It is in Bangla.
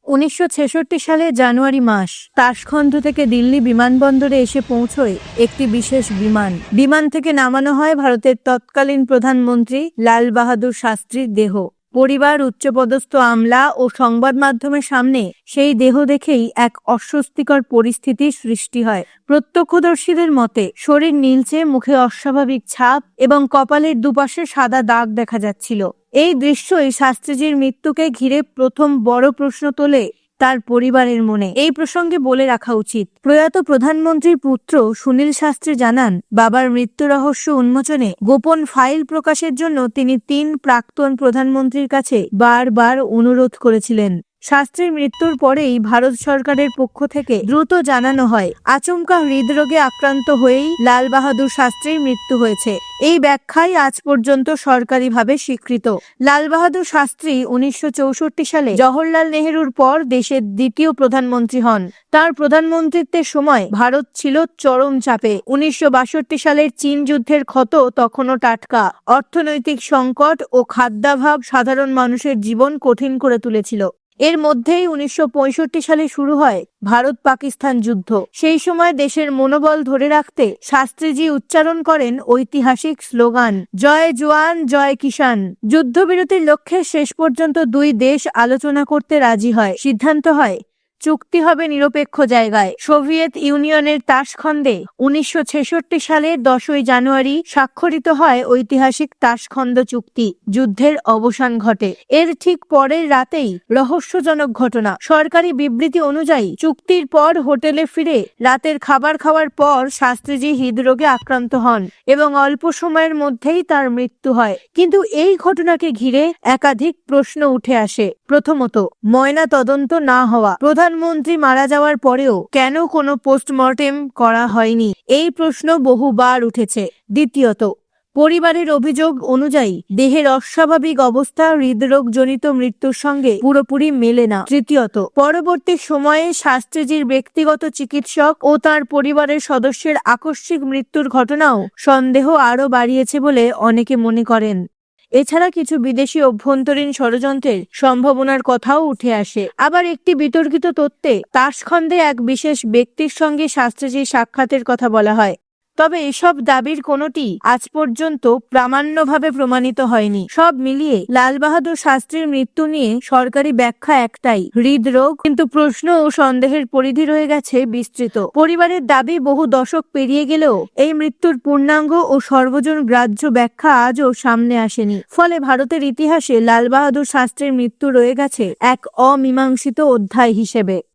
1966 সালে জানুয়ারি মাস তাশখন্দ থেকে দিল্লি বিমানবন্দরে এসে পৌঁছয় একটি বিশেষ বিমান থেকে নামানো হয় ভারতের তৎকালীন প্রধানমন্ত্রী লাল বাহাদুর শাস্ত্রীর দেহ। পরিবার, উচ্চপদস্থ আমলা ও সংবাদ মাধ্যমের সামনে সেই দেহ দেখেই এক অস্বস্তিকর পরিস্থিতির সৃষ্টি হয়। প্রত্যক্ষদর্শীদের মতে শরীর নীলচে, মুখে অস্বাভাবিক ছাপ এবং কপালের দুপাশে সাদা দাগ দেখা যাচ্ছিল। এই দৃশ্যই শাস্ত্রীজির মৃত্যুকে ঘিরে প্রথম বড় প্রশ্ন তোলে তার পরিবারের মনে। এই প্রসঙ্গে বলে রাখা উচিত, প্রয়াত প্রধানমন্ত্রীর পুত্র সুনীল শাস্ত্রী জানান, বাবার মৃত্যু রহস্য উন্মোচনে গোপন ফাইল প্রকাশের জন্য তিনি 3 প্রাক্তন প্রধানমন্ত্রীর কাছে বারবার অনুরোধ করেছিলেন। শাস্ত্রীর মৃত্যুর পরেই ভারত সরকারের পক্ষ থেকে দ্রুত জানানো হয়, আচমকা হৃদরোগে আক্রান্ত হয়েই লাল বাহাদুর শাস্ত্রীর মৃত্যু হয়েছে। এই ব্যাখ্যাই আজ পর্যন্ত সরকারিভাবে স্বীকৃত। লাল বাহাদুর শাস্ত্রী 1964 সালে জওহরলাল নেহেরুর পর দেশের দ্বিতীয় প্রধানমন্ত্রী হন। তার প্রধানমন্ত্রীত্বের সময় ভারত ছিল চরম চাপে। 1962 সালের চীন যুদ্ধের ক্ষত তখনও টাটকা। অর্থনৈতিক সংকট ও খাদ্যাভাব সাধারণ মানুষের জীবন কঠিন করে তুলেছিল। এর মধ্যেই 1965 সালে শুরু হয় ভারত পাকিস্তান যুদ্ধ। সেই সময় দেশের মনোবল ধরে রাখতে শাস্ত্রীজি উচ্চারণ করেন ঐতিহাসিক স্লোগান, জয় জওয়ান জয় কিষান। যুদ্ধবিরতির লক্ষ্যে শেষ পর্যন্ত 2 দেশ আলোচনা করতে রাজি হয়। সিদ্ধান্ত হয় চুক্তি হবে নিরপেক্ষ জায়গায়। সোভিয়েত ইউনিয়নের তাশখন্দে 1966 সালের 10ই জানুয়ারি স্বাক্ষরিত হয় ঐতিহাসিক তাশখন্দ চুক্তি। যুদ্ধের অবসান ঘটে। এর ঠিক পরের রাতেই রহস্যজনক ঘটনা। সরকারি বিবৃতি অনুযায়ী চুক্তির পর হোটেলে ফিরে রাতের খাবার খাওয়ার পর শাস্ত্রীজি হৃদরোগে আক্রান্ত হন এবং অল্প সময়ের মধ্যেই তার মৃত্যু হয়। কিন্তু এই ঘটনাকে ঘিরে একাধিক প্রশ্ন উঠে আসে। প্রথমত, ময়না তদন্ত না হওয়া। প্রধানমন্ত্রী মারা যাওয়ার পরেও কেন কোনো পোস্টমর্টেম করা হয়নি, এই প্রশ্ন বহুবার উঠেছে। দ্বিতীয়ত, পরিবারের অভিযোগ অনুযায়ী দেহের অস্বাভাবিক অবস্থা হৃদরোগজনিত মৃত্যুর সঙ্গে পুরোপুরি মেলে না। তৃতীয়ত, পরবর্তী সময়ে শাস্ত্রীজির ব্যক্তিগত চিকিৎসক ও তার পরিবারের সদস্যের আকস্মিক মৃত্যুর ঘটনাও সন্দেহ আরও বাড়িয়েছে বলে অনেকে মনে করেন। এছাড়া কিছু বিদেশি অভ্যন্তরীণ ষড়যন্ত্রের সম্ভাবনার কথাও উঠে আসে। আবার একটি বিতর্কিত তত্ত্বে তাশখন্দে এক বিশেষ ব্যক্তির সঙ্গে শাস্ত্রীজির সাক্ষাতের কথা বলা হয়। তবে এসব দাবির কোনোটি আজ পর্যন্ত প্রামাণ্যভাবে প্রমাণিত হয়নি। সব মিলিয়ে লাল বাহাদুর শাস্ত্রীর মৃত্যু নিয়ে সরকারি ব্যাখ্যা একটাই, হৃদরোগ। কিন্তু প্রশ্ন ও সন্দেহের পরিধি রয়ে গেছে বিস্তৃত। পরিবারের দাবি বহু দশক পেরিয়ে গেলেও এই মৃত্যুর পূর্ণাঙ্গ ও সর্বজন গ্রাহ্য ব্যাখ্যা আজও সামনে আসেনি। ফলে ভারতের ইতিহাসে লাল বাহাদুর শাস্ত্রীর মৃত্যু রয়ে গেছে এক অমীমাংসিত অধ্যায় হিসেবে।